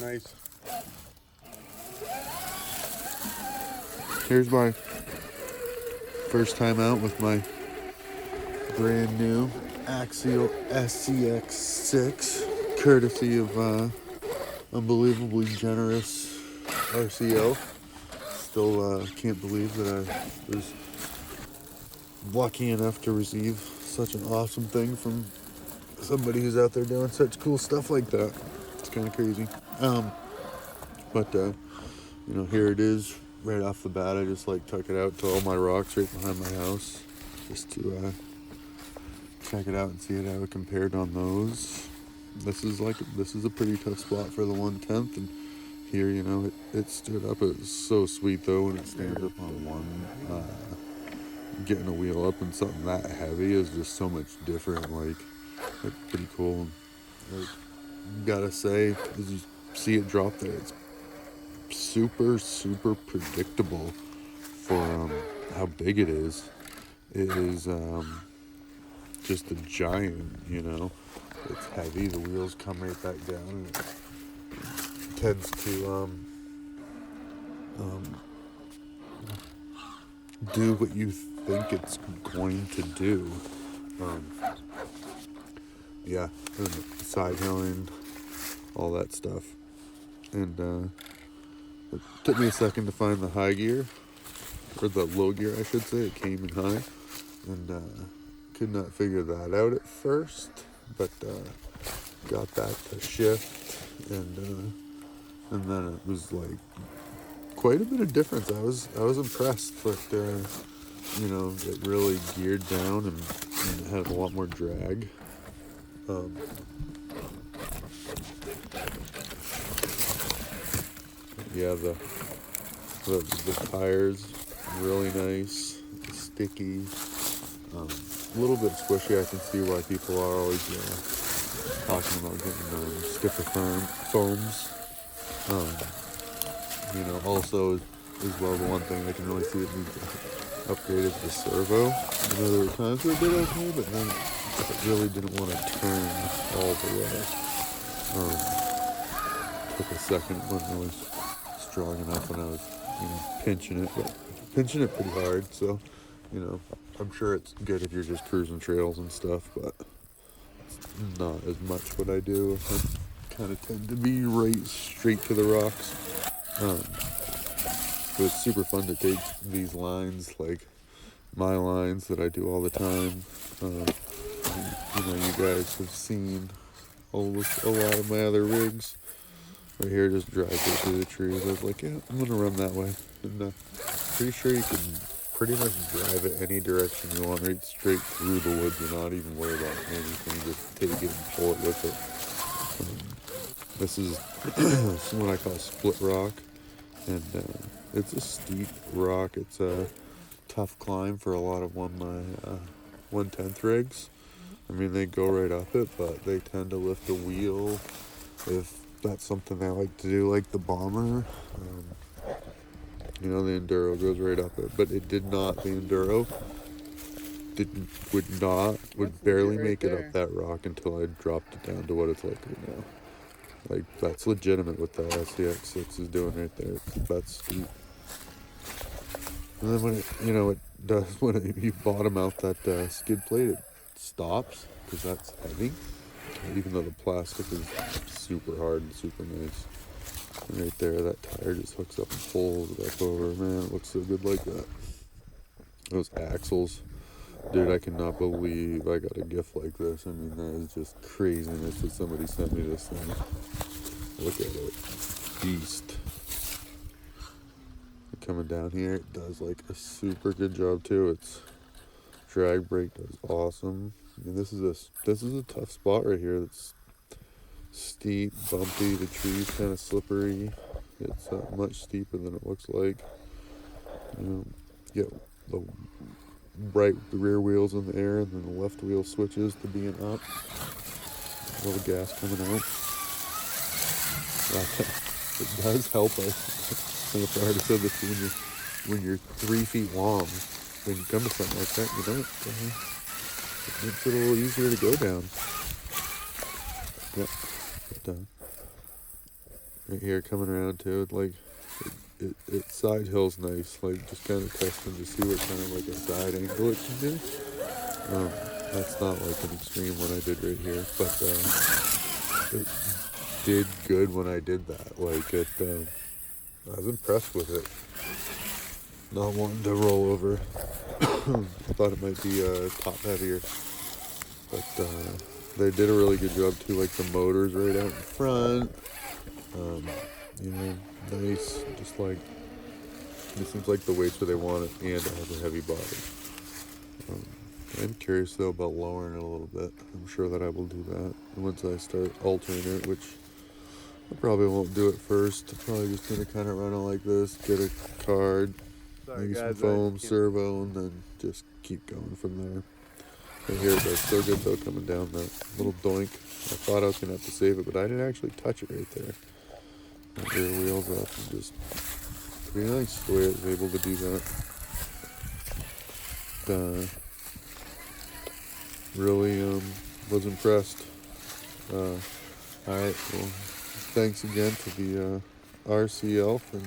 Nice. Here's my first time out with my brand new Axial Scx6, courtesy of unbelievably generous RCO. Still can't believe that I was lucky enough to receive such an awesome thing from somebody who's out there doing such cool stuff like that. It's kind of crazy. But here it is right off the bat. I just took it out to all my rocks right behind my house just to check it out and see how it compared on those. This is a pretty tough spot for the 1/10, and here it stood up. It was so sweet though when it stands up on one. Getting a wheel up and something that heavy is just so much different. It's pretty cool. I gotta say, as you see it drop there, it's super predictable for how big it is. It is just a giant, It's heavy. The wheels come right back down, and it tends to do what you think it's going to do. And side hilling, all that stuff. And it took me a second to find the high gear, or the low gear, I should say. It came in high, and could not figure that out at first, but got that to shift, and then it was quite a bit of difference. I was impressed, but it really geared down and had a lot more drag. The tires really nice, sticky, a little bit squishy. I can see why people are always talking about getting stiffer foams. Also as well, the one thing I can really see it needs upgraded is the servo. There were times where it did okay, but then it really didn't want to turn all the way. Took a second. It wasn't really strong enough when I was pinching it pretty hard. So I'm sure it's good if you're just cruising trails and stuff, but it's not as much what I do. I kind of tend to be right straight to the rocks. It was super fun to take these lines, like my lines that I do all the time. You guys have seen a lot of my other rigs. Right here, just drive it through the trees. I was like, yeah, I'm gonna run that way. And pretty sure you can pretty much drive it any direction you want, right straight through the woods, and not even worry about anything. Just take it and pull it with it. This is what I call split rock, and it's a steep rock. It's a tough climb for a lot of my 1/10 rigs. I mean, they go right up it, but they tend to lift the wheel if that's something I like to do, like the Bomber. The Enduro goes right up it, but it did not. The Enduro would barely make it up that rock until I dropped it down to what it's like right now. That's legitimate what the Scx6 is doing right there. That's steep. And then when you bottom out that skid plate, it stops because that's heavy. Even though the plastic is super hard and super nice. And right there, that tire just hooks up and pulls it up over. Man, it looks so good like that. Those axles. Dude, I cannot believe I got a gift like this. I mean, that is just craziness that somebody sent me this thing. Look at it. Beast. Coming down here, it does a super good job too. Its drag brake does awesome. I mean, this is a tough spot right here. It's steep, bumpy. The tree's kind of slippery. It's much steeper than it looks like. Get the rear wheels in the air, and then the left wheel switches to being up. A little gas coming out. It does help us. And if I already said this, when you're 3 feet long, when you come to something like that, it makes it a little easier to go down. Yeah. right here coming around too. Like it side hills nice, like just kind of testing to see what kind of like a side angle it can do. That's not like an extreme one I did right here, but it did good when I did that. Like I was impressed with it. Not wanting to roll over. I thought it might be top heavier, but they did a really good job too. Like the motors right out in front. You know, nice. Just like it seems like the weights where they want it, and it has a heavy body. I'm curious though about lowering it a little bit. I'm sure that I will do that once I start altering it, which I probably won't do it first. I'm probably just gonna kind of run it like this, get a card, maybe some foam, servo, and then just keep going from there. And here it does so good though, coming down that little doink. I thought I was gonna have to save it, but I didn't actually touch it right there. That rear wheels up and just pretty nice the way I was able to do that. Really was impressed. Alright, well, thanks again to the RC Elf, and